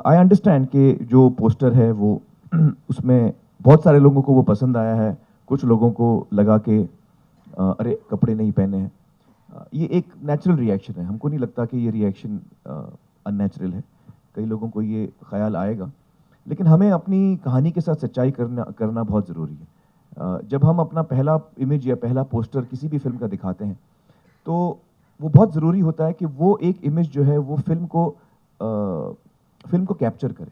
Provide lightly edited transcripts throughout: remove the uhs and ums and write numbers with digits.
I understand कि जो poster है वो उसमें बहुत सारे लोगों को वो पसंद आया है, कुछ लोगों को लगा कि अरे कपड़े नहीं पहने हैं। ये एक नेचुरल रिएक्शन है, हमको नहीं लगता कि ये रिएक्शन अननेचुरल है। कई लोगों को ये ख्याल आएगा, लेकिन हमें अपनी कहानी के साथ सच्चाई करना बहुत ज़रूरी है। जब हम अपना पहला इमेज या पहला पोस्टर किसी भी फिल्म का दिखाते हैं तो वो बहुत ज़रूरी होता है कि वो एक इमेज जो है वो फिल्म को कैप्चर करे,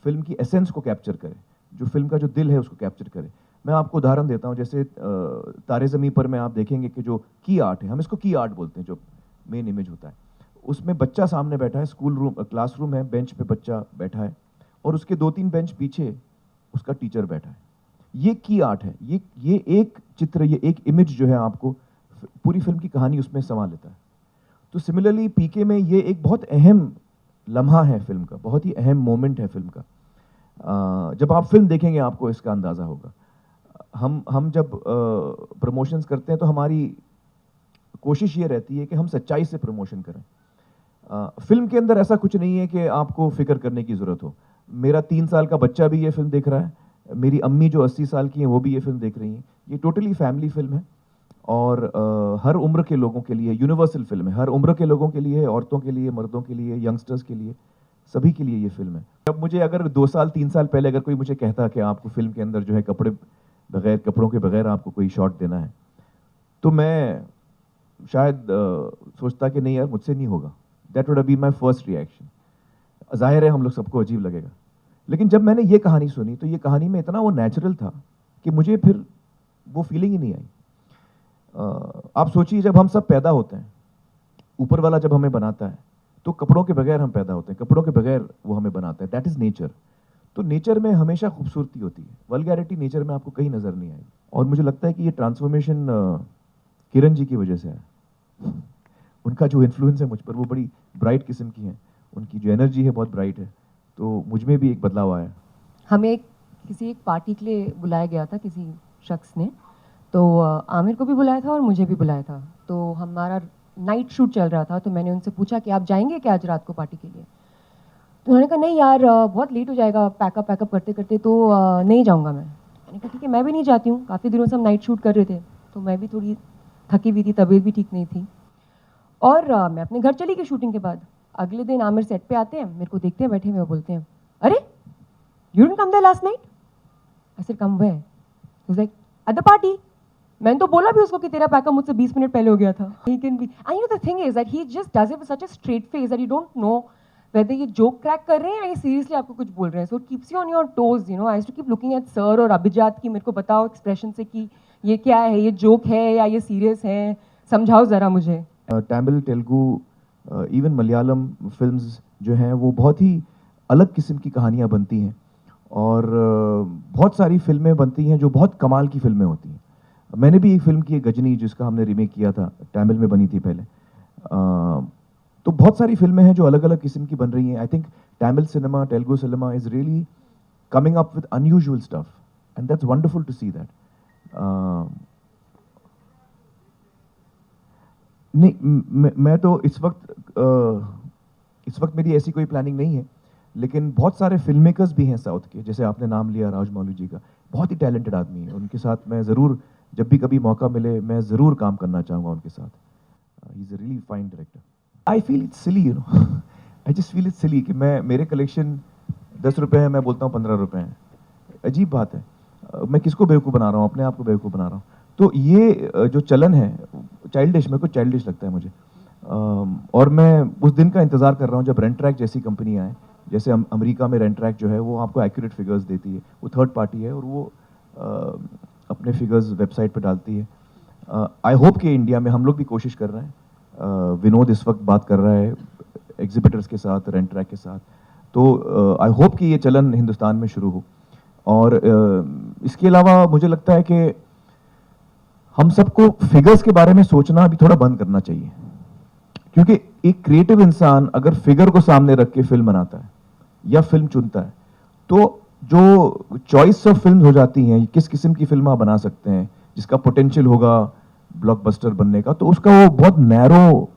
फिल्म की एसेंस को कैप्चर करे, जो फिल्म का जो दिल है उसको कैप्चर करे। मैं आपको उदाहरण देता हूँ, जैसे तारे ज़मीं पर में आप देखेंगे कि जो की आर्ट है, हम इसको की आर्ट बोलते हैं, जो मेन इमेज होता है, उसमें बच्चा सामने बैठा है, क्लासरूम है, बेंच पे बच्चा बैठा है और उसके 2-3 बेंच पीछे उसका टीचर बैठा है। ये की आर्ट है, ये एक चित्र, ये एक इमेज जो है आपको पूरी फिल्म की कहानी उसमें समा लेता है। तो सिमिलरली पीके में ये एक बहुत अहम लम्हा है फिल्म का, बहुत ही अहम मोमेंट है फिल्म का। जब आप फिल्म देखेंगे आपको इसका अंदाज़ा होगा। हम जब प्रमोशंस करते हैं तो हमारी कोशिश ये रहती है कि हम सच्चाई से प्रमोशन करें। फिल्म के अंदर ऐसा कुछ नहीं है कि आपको फिक्र करने की ज़रूरत हो। मेरा 3 साल का बच्चा भी ये फिल्म देख रहा है, मेरी अम्मी जो 80 साल की हैं वो भी ये फिल्म देख रही हैं। ये टोटली फैमिली फिल्म है और हर उम्र के लोगों के लिए यूनिवर्सल फिल्म है, हर उम्र के लोगों के लिए, औरतों के लिए, मर्दों के लिए, यंगस्टर्स के लिए, सभी के लिए ये फिल्म है। जब मुझे अगर 2 साल 3 साल पहले अगर कोई मुझे कहता कि आपको फिल्म के अंदर जो है कपड़ों के बगैर आपको कोई शॉट देना है, तो मैं शायद सोचता कि नहीं यार मुझसे नहीं होगा। That would be my first reaction. जाहिर है हम लोग सबको अजीब लगेगा, लेकिन जब मैंने ये कहानी सुनी तो ये कहानी में इतना वो नेचुरल था कि मुझे फिर वो फीलिंग ही नहीं आई। आप सोचिए, जब हम सब पैदा होते हैं, ऊपर वाला जब हमें बनाता है तो कपड़ों के बगैर हम पैदा होते हैं, कपड़ों के बगैर वो हमें बनाता है। That is nature. तो नेचर में हमेशा खूबसूरती होती है, वल्गैरिटी नेचर में आपको कहीं नज़र नहीं आएगी। और मुझे लगता है कि ये ट्रांसफॉर्मेशन किरण जी की वजह से है। उनका जो इन्फ्लुएंस है मुझ पर वो बड़ी ब्राइट किस्म की हैं, उनकी जो एनर्जी है बहुत ब्राइट है, तो मुझ में भी एक बदलाव आया। हमें किसी एक पार्टी के लिए बुलाया गया था किसी शख्स ने, तो आमिर को भी बुलाया था और मुझे भी बुलाया था। तो हमारा नाइट शूट चल रहा था, तो मैंने उनसे पूछा कि आप जाएंगे क्या आज रात को पार्टी के लिए। तो उन्होंने कहा नहीं यार बहुत लेट हो जाएगा पैकअप करते करते, तो नहीं जाऊंगा मैं। मैंने कहा ठीक है, मैं भी नहीं जाती हूँ, काफ़ी दिनों से हम नाइट शूट कर रहे थे, तो मैं भी थोड़ी थकी हुई थी, तबीयत भी ठीक नहीं थी। और मैं अपने घर चली गई शूटिंग के बाद। अगले दिन आमिर सेट पे आते हैं, मेरे को देखते हैं बैठे हुए, बोलते हैं अरे you didn't come there last night. I said come where? He was like at the party. मैंने तो बोला भी उसको कि तेरा पैकअप मुझसे 20 मिनट पहले हो गया था। He can be, I know the thing is that he just does it with such a straight face that you don't know whether ये जोक क्रैक कर रहे हैं या ये सीरियसली आपको कुछ बोल रहे हैं। So it keeps you on your toes, you know. I used to keep looking at sir और अभिजात की, मेरे को बताओ एक्सप्रेशन से कि ये क्या है, ये जोक है या ये सीरियस है, समझाओ ज़रा मुझे। तमिल, तेलुगु, इवन मलयालम फिल्म्स जो हैं वो बहुत ही अलग किस्म की कहानियाँ बनती हैं और बहुत सारी फिल्में बनती हैं जो बहुत कमाल की फिल्में होती हैं। मैंने भी एक फिल्म की है गजनी, जिसका हमने रीमेक किया था, तमिल में बनी थी पहले। तो बहुत सारी फिल्में हैं जो अलग अलग किस्म की बन रही हैं। I think Tamil cinema, Telugu cinema is really coming up with unusual stuff and that's wonderful to see that. नहीं, मैं तो इस वक्त मेरी ऐसी कोई प्लानिंग नहीं है, लेकिन बहुत सारे फिल्म मेकर्स भी हैं साउथ के, जैसे आपने नाम लिया राजमौली जी का, बहुत ही टैलेंटेड आदमी है। उनके साथ मैं ज़रूर, जब भी कभी मौका मिले, मैं ज़रूर काम करना चाहूँगा उनके साथ। He is a really fine director. I feel it's silly, you know, I just feel it's silly कि मेरे कलेक्शन 10 रुपये है, मैं बोलता हूँ 15 रुपये हैं। अजीब बात है। मैं किसको बेवकूफ़ बना रहा हूँ? अपने आप को बेवकूफ़ बना रहा हूँ। तो ये जो चलन है चाइल्डिश, मेरे को चाइल्डिश लगता है मुझे। और मैं उस दिन का इंतज़ार कर रहा हूँ जब रेंट ट्रैक जैसी कंपनी आए। जैसे अमेरिका में रेंट ट्रैक जो है वो आपको एक्यूरेट फिगर्स देती है, वो थर्ड पार्टी है और वो अपने फिगर्स वेबसाइट पे डालती है। आई होप कि इंडिया में हम लोग भी कोशिश कर रहे हैं। विनोद इस वक्त बात कर रहा है एग्जिबिटर्स के साथ, रेंट ट्रैक के साथ, तो आई होप कि ये चलन हिंदुस्तान में शुरू हो। और इसके अलावा मुझे लगता है कि हम सबको फिगर्स के बारे में सोचना अभी थोड़ा बंद करना चाहिए, क्योंकि एक क्रिएटिव इंसान अगर फिगर को सामने रख के फिल्म बनाता है या फिल्म चुनता है, तो जो चॉइस ऑफ फिल्म हो जाती हैं, किस किस्म की फिल्म आप बना सकते हैं, जिसका पोटेंशियल होगा ब्लॉकबस्टर बनने का, तो उसका वो बहुत नैरो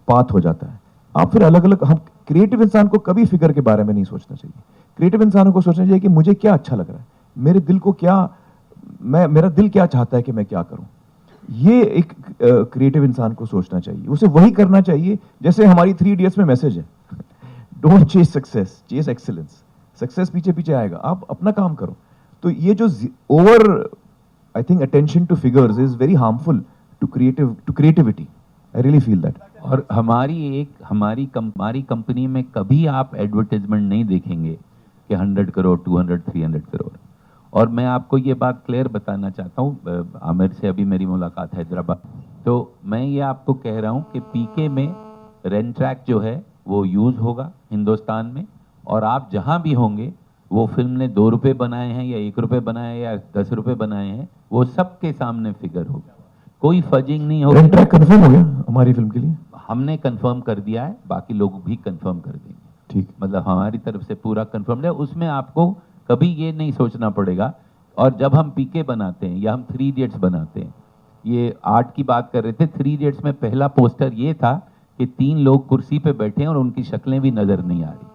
पाथ हो जाता है। आप फिर अलग अलग, हम क्रिएटिव इंसान को कभी फिगर के बारे में नहीं सोचना चाहिए। क्रिएटिव इंसानों को सोचना चाहिए कि मुझे क्या अच्छा लग रहा है, मेरे दिल को क्या, मेरा दिल क्या चाहता है कि मैं क्या करूं। ये एक क्रिएटिव इंसान को सोचना चाहिए, उसे वही करना चाहिए जैसे हमारी 3 इडियट्स में मैसेज है, don't chase success, chase excellence. Success पीछे पीछे आएगा, आप अपना काम करो। तो ये जो over, I think, attention to figures is very harmful to creativity. I really feel that. और हमारी कंपनी में कभी आप एडवर्टाइजमेंट नहीं देखेंगे कि 100 करोड़, 200, 300 करोड़। और मैं आपको ये बात क्लियर बताना चाहता हूँ, आमिर से अभी मेरी मुलाकात हैदराबाद, तो मैं ये आपको कह रहा हूँ कि पीके में रेन ट्रैक जो है वो यूज़ होगा हिंदुस्तान में, और आप जहाँ भी होंगे, वो फिल्म ने 2 रुपये बनाए हैं या 1 रुपये बनाए हैं या 10 रुपये बनाए हैं, वो सबके सामने फिगर होगा, कोई फजिंग नहीं होगी। रेन ट्रैक कंफर्म हो गया हमारी फिल्म के लिए? हमने कंफर्म कर दिया है, बाकी लोग भी कंफर्म कर देंगे। ठीक, मतलब हमारी तरफ से पूरा कंफर्म है, उसमें आपको कभी ये नहीं सोचना पड़ेगा। और जब हम पीके बनाते हैं या हम 3 इडियट्स बनाते हैं, ये आर्ट की बात कर रहे थे, 3 इडियट्स में पहला पोस्टर ये था कि 3 लोग कुर्सी पे बैठे हैं और उनकी शक्लें भी नजर नहीं आ रही।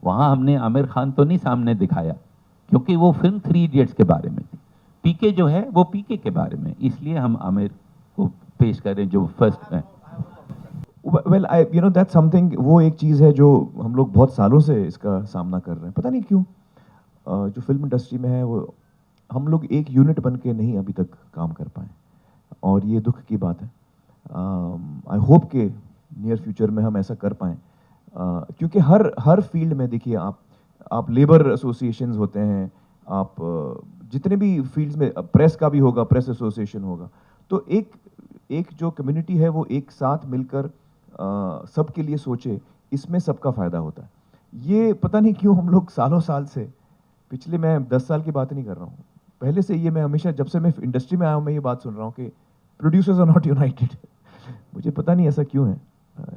वहां हमने आमिर खान तो नहीं सामने दिखाया, क्योंकि वो फिल्म 3 इडियट्स के बारे में थी। पीके जो है वो पीके के बारे में, इसलिए हम आमिर को पेश करें जो फर्स्ट है। Well, you know that's something, वो एक चीज़ है जो हम लोग बहुत सालों से इसका सामना कर रहे हैं, पता नहीं क्यों। जो फिल्म इंडस्ट्री में है, वो हम लोग एक यूनिट बन के नहीं अभी तक काम कर पाए, और ये दुख की बात है। आई होप के नियर फ्यूचर में हम ऐसा कर पाएँ, क्योंकि हर फील्ड में देखिए, आप लेबर एसोसिएशंस होते हैं, आप जितने भी फील्ड्स में, प्रेस का भी होगा, प्रेस एसोसिएशन होगा, तो एक जो कम्युनिटी है वो एक साथ मिलकर सबके लिए सोचे, इसमें सबका फायदा होता है। ये पता नहीं क्यों हम लोग सालों साल से, पिछले, मैं 10 साल की बात नहीं कर रहा हूँ, पहले से ये मैं हमेशा, जब से मैं इंडस्ट्री में आया हूँ, मैं ये बात सुन रहा हूँ कि प्रोड्यूसर्स आर नॉट यूनाइटेड। मुझे पता नहीं ऐसा क्यों है,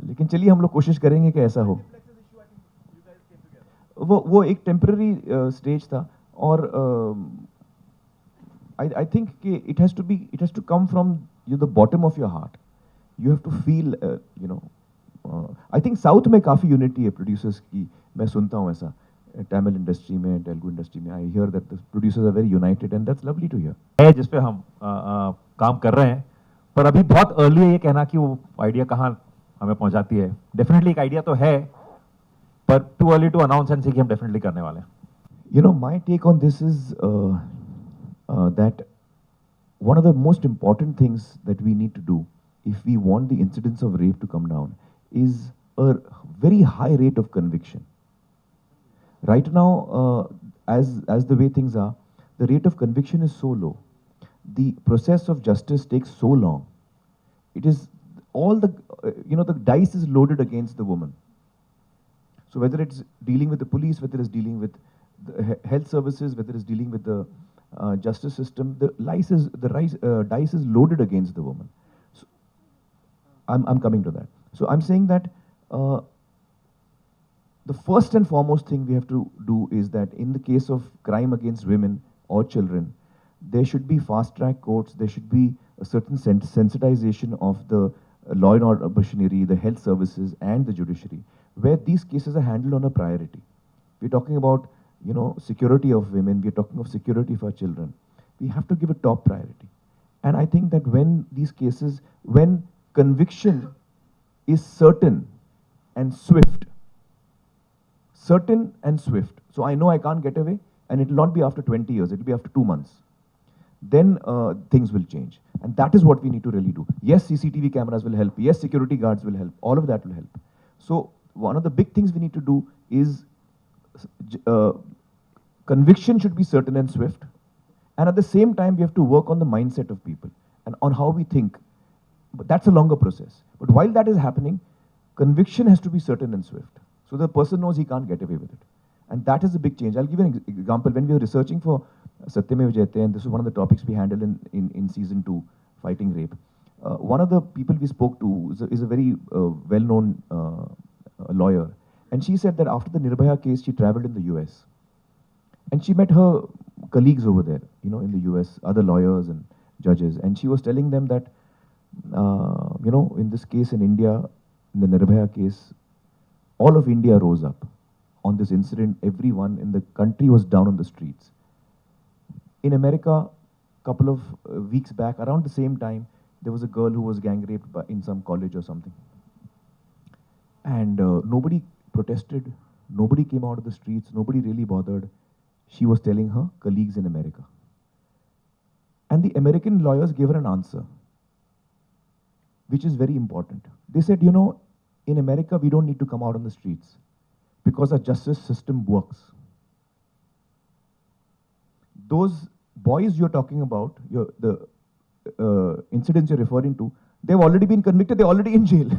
लेकिन चलिए हम लोग कोशिश करेंगे कि ऐसा हो। वो एक टेम्पररी स्टेज था, और आई थिंक कि it has to come from the bottom of your heart. You have to feel, you know, I think south में काफ़ी यूनिटी है प्रोड्यूसर्स की, मैं सुनता हूँ ऐसा। तमिल इंडस्ट्री में, तेलुगु इंडस्ट्री में, I hear that the producers are very united, and that's lovely to hear. है जिस पे हम काम कर रहे हैं, पर अभी बहुत अर्ली है ये कहना कि वो आइडिया कहाँ हमें पहुंचाती है। डेफिनेटली एक आइडिया तो है, पर too early to announce and say कि हम डेफिनेटली करने वाले हैं। You know, my take on this is that one of the most important things that we need to do if we want the incidence of rape to come down is a very high rate of conviction. Right now, as the way things are, the rate of conviction is so low. The process of justice takes so long. It is all the, the dice is loaded against the woman. So whether it's dealing with the police, whether it's dealing with the health services, whether it's dealing with the justice system, the dice is loaded against the woman. So I'm coming to that. So I'm saying that the first and foremost thing we have to do is that in the case of crime against women or children, there should be fast track courts, there should be a certain sensitization of the law and order machinery, the health services and the judiciary, where these cases are handled on a priority. We're talking about, security of women, we're talking of security for children. We have to give a top priority. And I think that when these cases, when conviction is certain and swift, so I know I can't get away, and it will not be after 20 years, it will be after 2 months, then things will change. And that is what we need to really do. Yes, CCTV cameras will help. Yes, security guards will help. All of that will help. So one of the big things we need to do is conviction should be certain and swift. And at the same time, we have to work on the mindset of people and on how we think. But that's a longer process. But while that is happening, conviction has to be certain and swift. So the person knows he can't get away with it. And that is a big change. I'll give you an example. When we were researching for Satyamev Jayate, and this is one of the topics we handled in season 2, fighting rape. One of the people we spoke to is a very well-known lawyer. And she said that after the Nirbhaya case, she traveled in the US. And she met her colleagues over there, in the US, other lawyers and judges. And she was telling them that, in this case in India, in the Nirbhaya case, all of India rose up on this incident. Everyone in the country was down on the streets. In America, couple of weeks back, around the same time, there was a girl who was gang raped in some college or something. And nobody protested, nobody came out of the streets, nobody really bothered. She was telling her colleagues in America. And the American lawyers gave her an answer, which is very important. They said, you know, in America, we don't need to come out on the streets because our justice system works. Those boys you're talking about, the incidents you're referring to, they've already been convicted, they're already in jail.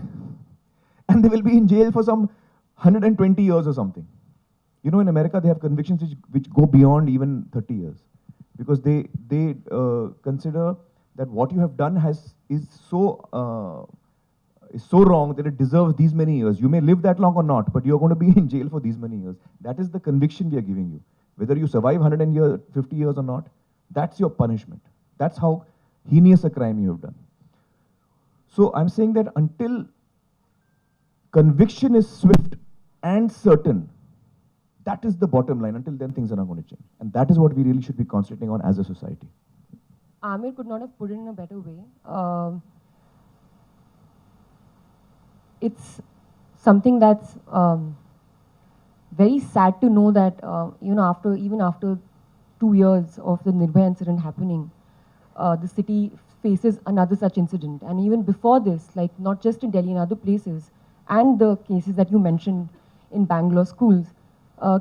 And they will be in jail for some 120 years or something. You know, in America, they have convictions which go beyond even 30 years. Because they consider that what you have done is so wrong that it deserves these many years. You may live that long or not, but you're going to be in jail for these many years. That is the conviction we are giving you. Whether you survive 150 years or not, that's your punishment. That's how heinous a crime you have done. So I'm saying that until conviction is swift and certain, that is the bottom line. Until then, things are not going to change. And that is what we really should be concentrating on as a society. Amir could not have put it in a better way. It's something that's very sad to know that, you know, even after 2 years of the Nirbhaya incident happening, the city faces another such incident. And even before this, like not just in Delhi, in other places, and the cases that you mentioned in Bangalore schools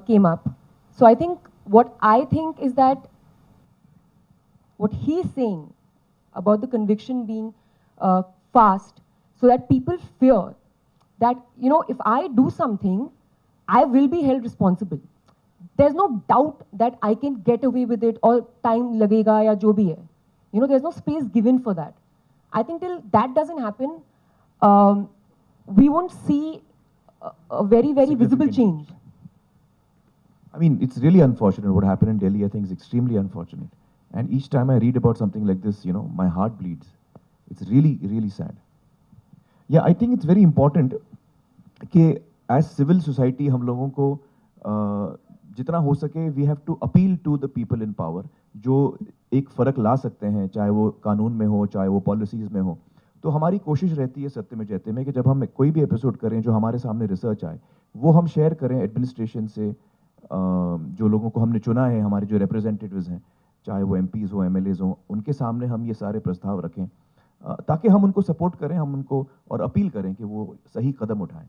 came up. So what I think is that what he's saying about the conviction being fast, so that people fear that, you know, if I do something, I will be held responsible. There's no doubt that I can get away with it or time lagega ya jo bhi hai. You know, there's no space given for that. I think till that doesn't happen, we won't see a very, very visible change. I mean, it's really unfortunate what happened in Delhi. I think is extremely unfortunate. And each time I read about something like this, you know, my heart bleeds. It's really, really sad. Yeah, I think it's very important that as civil society, हम लोगों को जितना हो सके, we have to appeal to the people in power, जो एक फर्क ला सकते हैं, चाहे वो कानून में हो, चाहे वो पॉलिसीज में हो. तो हमारी कोशिश रहती है सत्य में जयते में कि जब हम कोई भी एपिसोड करें जो हमारे सामने रिसर्च आए, वो हम शेयर करें एडमिनिस्ट्रेशन से, जो लोगों को हमने चुना है, हमारे जो रिप्रेजेंटेटिव्स हैं, चाहे वो एमपीज़ हो, एमएलएज़ हो, उनके सामने हम ये सारे प्रस्ताव रखें ताकि हम उनको सपोर्ट करें, हम उनको और अपील करें कि वो सही कदम उठाएं.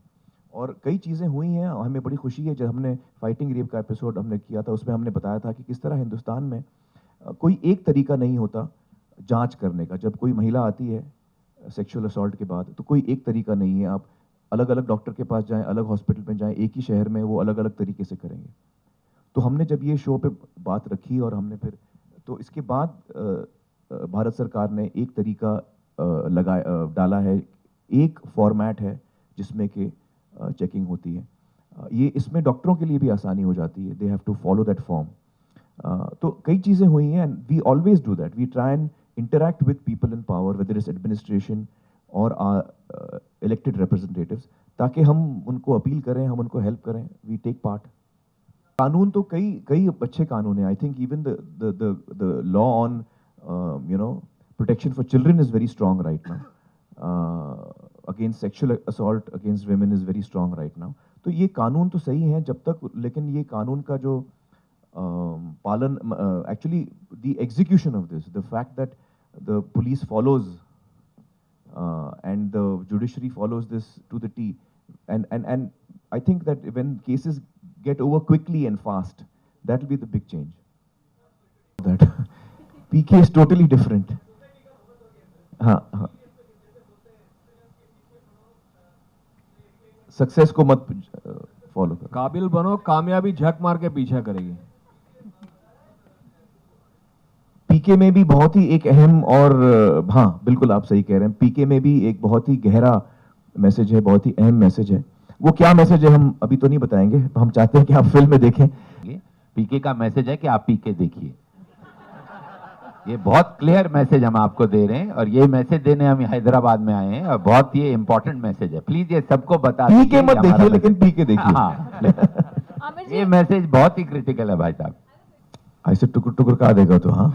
और कई चीज़ें हुई हैं, हमें बड़ी खुशी है. जब हमने फाइटिंग रेप का एपिसोड हमने किया था, उसमें हमने बताया था कि किस तरह हिंदुस्तान में कोई एक तरीका नहीं होता जांच करने का. जब कोई महिला आती है सेक्सुअल असॉल्ट के बाद, तो कोई एक तरीका नहीं है. आप अलग अलग डॉक्टर के पास जाएं, अलग हॉस्पिटल में जाएं, एक ही शहर में, वो अलग अलग तरीके से करेंगे. तो हमने जब ये शो पे बात रखी और हमने फिर, तो इसके बाद भारत सरकार ने एक तरीका डाला है, एक फॉर्मेट है जिसमें कि चेकिंग होती है. ये इसमें डॉक्टरों के लिए भी आसानी हो जाती है. They have to follow that form. तो कई चीज़ें हुई हैं and we always do that. We try and interact with people in power, whether it's administration or our elected representatives, ताकि हम उनको अपील करें, हम उनको हेल्प करें. We take part. कानून तो कई अच्छे कानून हैं. I think even the law on you know, protection for children is very strong right now. Against sexual assault against women is very strong right now. तो ये कानून तो सही हैं जब तक, लेकिन ये कानून का जो पालन, actually the execution of this, the fact that the police follows and the judiciary follows this to the T, and I think that when cases get over quickly and fast, that will be the big change. That PK is totally different. हाँ. Success को मत follow करो. काबिल बनो, कामयाबी झक मार के पीछा करेगी. पीके में भी बहुत ही एक अहम और हाँ बिल्कुल आप सही कह रहे हैं, पीके में भी एक बहुत ही गहरा मैसेज है, बहुत ही अहम मैसेज है. वो क्या मैसेज है हम अभी तो नहीं बताएंगे, हम चाहते हैं कि आप फिल्म में देखें. पीके का मैसेज है कि आप पीके देखिए. ये बहुत क्लियर मैसेज हम आपको दे रहे हैं और ये मैसेज देने हम हैदराबाद में आए हैं और बहुत ये इंपॉर्टेंट मैसेज है। प्लीज ये सबको बता पी के दीजिए मत कि हमारा देखिए, लेकिन पी के देखिए। हाँ आमिर जी ये मैसेज बहुत ही क्रिटिकल है भाई साहब। ऐसे टुकुर टुकुर कहा देगा तो, हाँ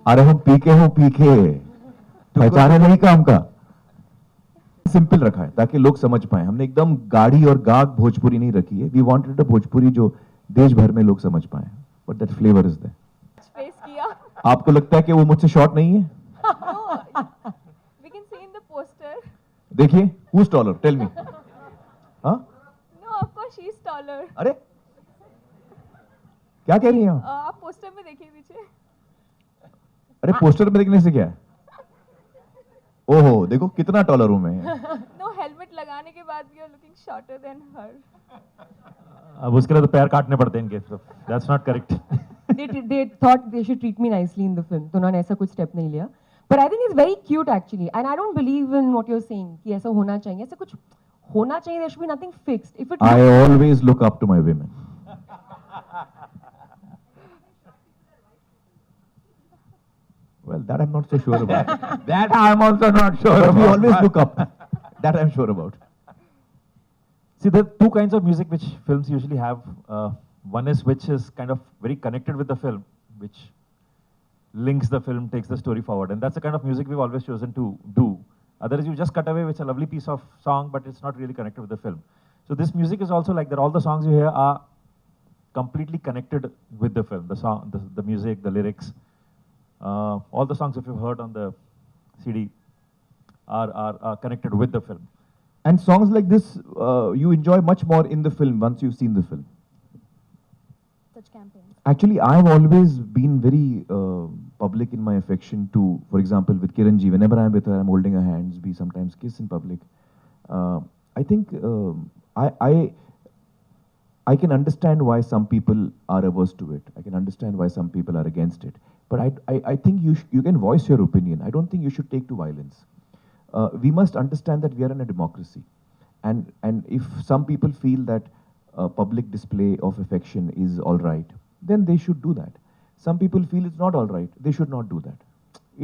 अरे हम पीके हो, पीके पहचाने नहीं काम का। सिंपल रखा है ताकि लोग समझ पाए। हमने एकदम गाढ़ी और गाग भोजपुरी नहीं रखी है। वी वांटेड अ भोजपुरी जो देश भर में लोग समझ पाए, but that flavour is there. Face किया आपको लगता है कि वो मुझसे शॉर्ट नहीं है? We can see in the poster देखिए, who is taller, tell me. हाँ, no of course she is taller अरे क्या कह रही हैं आप? आप पोस्टर में देखिए पीछे अरे पोस्टर में देखने से क्या है? ओहो, देखो कितना टॉलर हूं मैं। नो हेलमेट लगाने के बाद भी you are looking shorter than her अब उसके लिए तो पैर काटने पड़ते हैं इनके, that's not correct. they thought they should treat me nicely in the film, तो उन्होंने ऐसा कुछ स्टेप नहीं लिया। But I think it's very cute actually, and I don't believe in what you're saying कि ऐसा होना चाहिए, ऐसा कुछ होना चाहिए। There should be nothing fixed. If it I always look up to my women. Well, that I'm not so sure about. That I'm also not sure But we about. always look up. That I'm sure about. See, there are two kinds of music which films usually have. One is which is kind of very connected with the film, which links the film, takes the story forward, and that's the kind of music we've always chosen to do. Otherwise, you just cut away with a lovely piece of song, but it's not really connected with the film. So this music is also like that. All the songs you hear are completely connected with the film. The song, the music, the lyrics, all the songs if you've heard on the CD are connected with the film. And songs like this, you enjoy much more in the film once you've seen the film. such campaigns Actually, I've always been very public in my affection to, for example, with Kiran Ji. Whenever I'm with her, I'm holding her hands. We sometimes kiss in public. I think I can understand why some people are averse to it. I can understand why some people are against it. But I think you can voice your opinion. I don't think you should take to violence. We must understand that we are in a democracy, and if some people feel that public display of affection is all right, then they should do that. Some people feel it's not all right, they should not do that.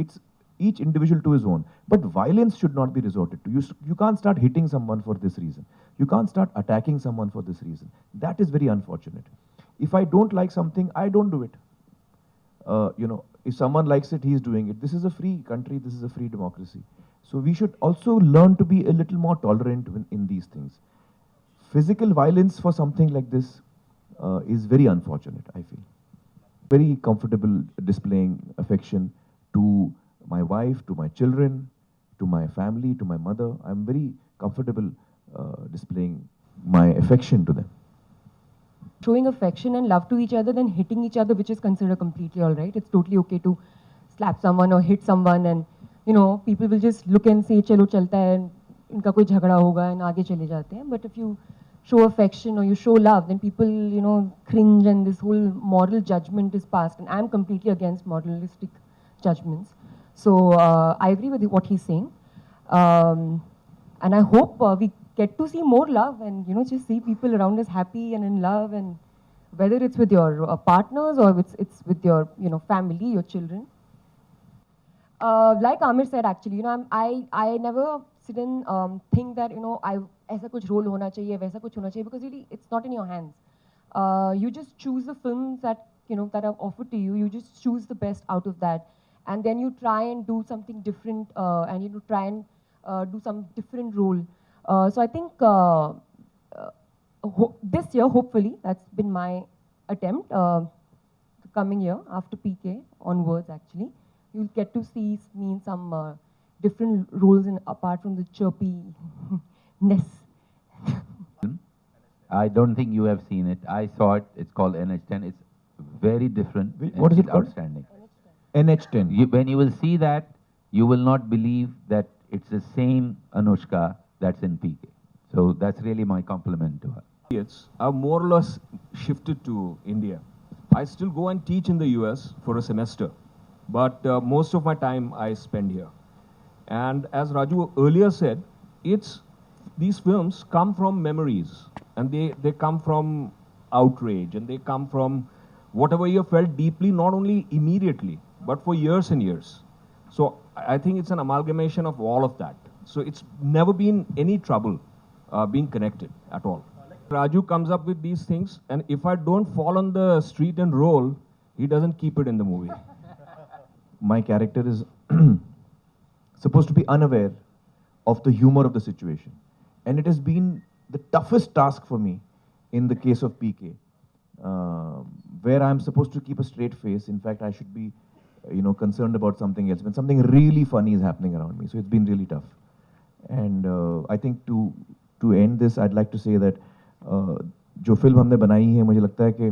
It's each individual to his own. But violence should not be resorted to. You can't start hitting someone for this reason. You can't start attacking someone for this reason. That is very unfortunate. If I don't like something, I don't do it. If someone likes it, he's doing it. This is a free country, this is a free democracy. So we should also learn to be a little more tolerant in these things. Physical violence for something like this is very unfortunate, I feel. Very comfortable displaying affection to my wife, to my children, to my family, to my mother. I'm very comfortable displaying my affection to them. showing affection and love to each other than hitting each other, which is considered completely all right. It's totally okay to slap someone or hit someone, and people will just look and say chalo chalta hai, and इनका कोई झगड़ा होगा and आगे चले जाते हैं. But if you show affection or you show love, then people cringe and this whole moral judgment is passed, and I'm completely against moralistic judgments. So I agree with what he's saying, and I hope we get to see more love and just see people around us happy and in love, and whether it's with your partners or it's with your family, your children. Like Amir said, actually, I never sit and think that ऐसा कुछ role होना चाहिए, वैसा कुछ होना चाहिए, because really it's not in your hands. You just choose the films that that are offered to you. You just choose the best out of that, and then you try and do something different, and try and do some different role. So I think this year, hopefully, that's been my attempt. The coming year, after PK onwards, actually, you'll get to see me in some different roles, apart from the chirpiness. I don't think you have seen it. I saw it. It's called NH10. It's very different. What is it it's called? Outstanding. NH10. When you will see that, you will not believe that it's the same Anushka that's in PK. So that's really my compliment to her. I've more or less shifted to India. I still go and teach in the US for a semester, but most of my time I spend here. And as Raju earlier said, these films come from memories, and they come from outrage, and they come from whatever you felt deeply, not only immediately, but for years and years. So I think it's an amalgamation of all of that. So it's never been any trouble being connected at all. Raju comes up with these things, and if I don't fall on the street and roll, he doesn't keep it in the movie. My character is supposed to be unaware of the humor of the situation. And it has been the toughest task for me in the case of PK, where I'm supposed to keep a straight face. In fact, I should be, concerned about something else when something really funny is happening around me. So it's been really tough. And I think to end this, I'd like to say that जो film हमने बनाई है, मुझे लगता है कि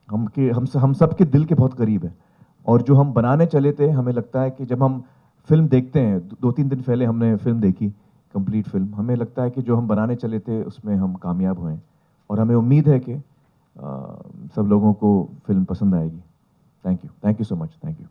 हम सबके दिल के बहुत करीब है. और जो हम बनाने चले थे, हमें लगता है कि जब हम फिल्म देखते हैं, 2-3 दिन पहले हमने फिल्म देखी, कंप्लीट फिल्म, हमें लगता है कि जो हम बनाने चले थे उसमें हम कामयाब हुए. और हमें उम्मीद है कि सब लोगों को फिल्म पसंद आएगी. Thank you so much. Thank you.